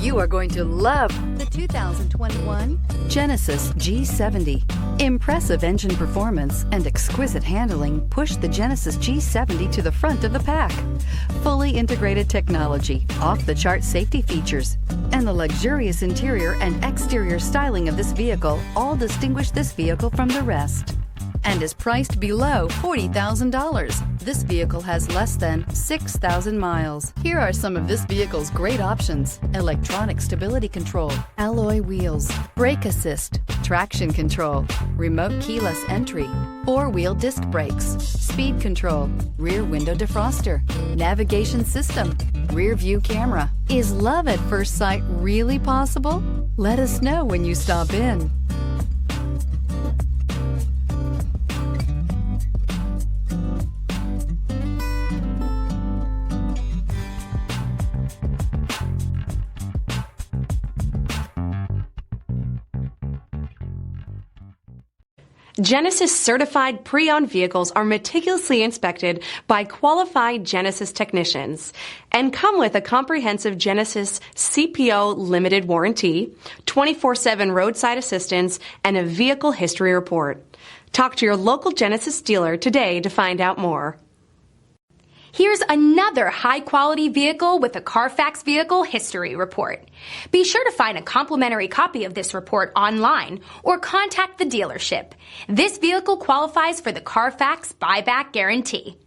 You are going to love the 2021 Genesis G70. Impressive engine performance and exquisite handling push the Genesis G70 to the front of the pack. Fully integrated technology, off-the-chart safety features, and the luxurious interior and exterior styling of this vehicle all distinguish this vehicle from the rest, and is priced below $40,000. This vehicle has less than 6,000 miles. Here are some of this vehicle's great options: electronic stability control, alloy wheels, brake assist, traction control, remote keyless entry, four-wheel disc brakes, speed control, rear window defroster, navigation system, rear view camera. Is love at first sight really possible? Let us know when you stop in. Genesis certified pre-owned vehicles are meticulously inspected by qualified Genesis technicians and come with a comprehensive Genesis CPO limited warranty, 24/7 roadside assistance, and a vehicle history report. Talk to your local Genesis dealer today to find out more. Here's another high-quality vehicle with a CARFAX vehicle history report. Be sure to find a complimentary copy of this report online or contact the dealership. This vehicle qualifies for the CARFAX buyback guarantee.